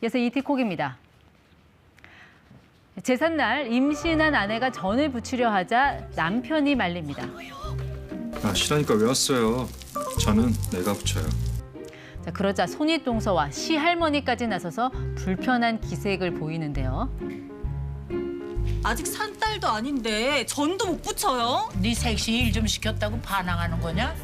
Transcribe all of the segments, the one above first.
이어서 이티콕입니다. 제삿날 임신한 아내가 전을 부치려 하자 남편이 말립니다. 아, 싫으니까 왜 왔어요? 저는 내가 붙여요. 자, 그러자 손윗동서와 시할머니까지 나서서 불편한 기색을 보이는데요. 아직 산 딸도 아닌데 전도 못 붙여요? 네 섹시 일 좀 시켰다고 반항하는 거냐?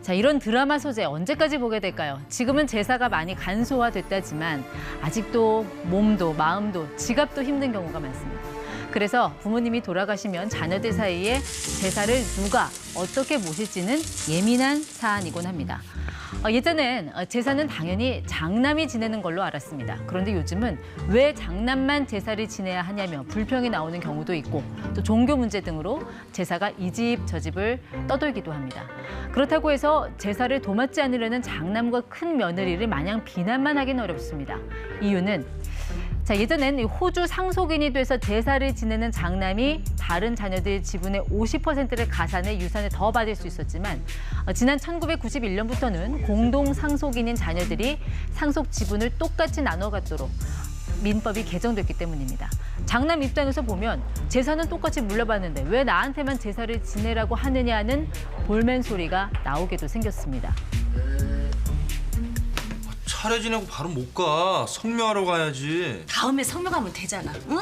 자, 이런 드라마 소재 언제까지 보게 될까요? 지금은 제사가 많이 간소화됐다지만 아직도 몸도 마음도 지갑도 힘든 경우가 많습니다. 그래서 부모님이 돌아가시면 자녀들 사이에 제사를 누가 어떻게 모실지는 예민한 사안이곤 합니다. 예전엔 제사는 당연히 장남이 지내는 걸로 알았습니다. 그런데 요즘은 왜 장남만 제사를 지내야 하냐며 불평이 나오는 경우도 있고 또 종교 문제 등으로 제사가 이 집 저 집을 떠돌기도 합니다. 그렇다고 해서 제사를 도맡지 않으려는 장남과 큰 며느리를 마냥 비난만 하기는 어렵습니다. 이유는 예전엔 호주 상속인이 돼서 제사를 지내는 장남이 다른 자녀들 지분의 50%를 가산해 유산을 더 받을 수 있었지만 지난 1991년부터는 공동 상속인인 자녀들이 상속 지분을 똑같이 나눠 갖도록 민법이 개정됐기 때문입니다. 장남 입장에서 보면 제사는 똑같이 물려받는데 왜 나한테만 제사를 지내라고 하느냐는 볼멘 소리가 나오게도 생겼습니다. 차례 지내고 바로 못 가. 성묘하러 가야지. 다음에 성묘가면 되잖아, 응?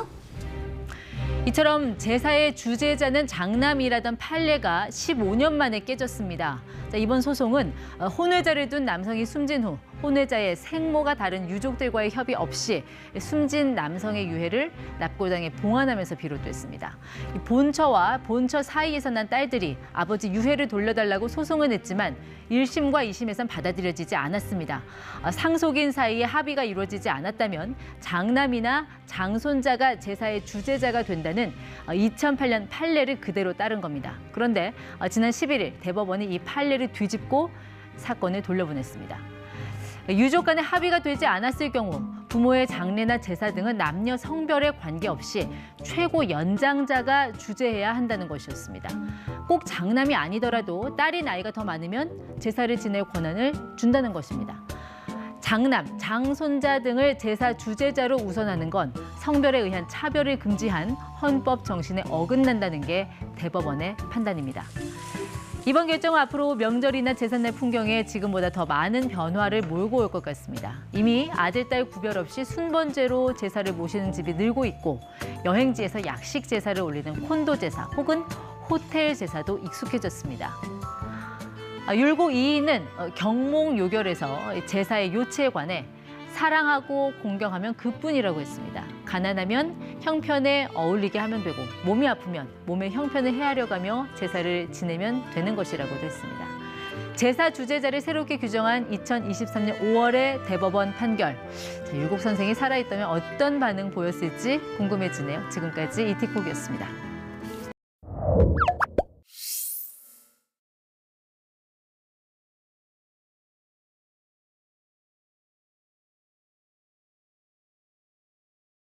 이처럼 제사의 주제자는 장남이라던 판례가 15년 만에 깨졌습니다. 이번 소송은 혼외자를 둔 남성이 숨진 후 혼외자의 생모가 다른 유족들과의 협의 없이 숨진 남성의 유해를 납골당에 봉안하면서 비롯됐습니다. 본처와 본처 사이에서 난 딸들이 아버지 유해를 돌려달라고 소송을 냈지만 1심과 2심에선 받아들여지지 않았습니다. 상속인 사이에 합의가 이루어지지 않았다면 장남이나 장손자가 제사의 주제자가 된다는 2008년 판례를 그대로 따른 겁니다. 그런데 지난 11일 대법원이 이 판례를 뒤집고 사건을 돌려보냈습니다. 유족 간의 합의가 되지 않았을 경우 부모의 장례나 제사 등은 남녀 성별에 관계없이 최고 연장자가 주재해야 한다는 것이었습니다. 꼭 장남이 아니더라도 딸이 나이가 더 많으면 제사를 지낼 권한을 준다는 것입니다. 장남, 장손자 등을 제사 주재자로 우선하는 건 성별에 의한 차별을 금지한 헌법 정신에 어긋난다는 게 대법원의 판단입니다. 이번 결정은 앞으로 명절이나 제삿날 풍경에 지금보다 더 많은 변화를 몰고 올 것 같습니다. 이미 아들, 딸 구별 없이 순번제로 제사를 모시는 집이 늘고 있고 여행지에서 약식 제사를 올리는 콘도 제사 혹은 호텔 제사도 익숙해졌습니다. 율곡 이인은 경몽요결에서 제사의 요체에 관해 사랑하고 공경하면 그뿐이라고 했습니다. 가난하면 형편에 어울리게 하면 되고 몸이 아프면 몸의 형편을 헤아려가며 제사를 지내면 되는 것이라고도 했습니다. 제사 주제자를 새롭게 규정한 2023년 5월의 대법원 판결. 율곡 선생이 살아있다면 어떤 반응 보였을지 궁금해지네요. 지금까지 이티콕이었습니다.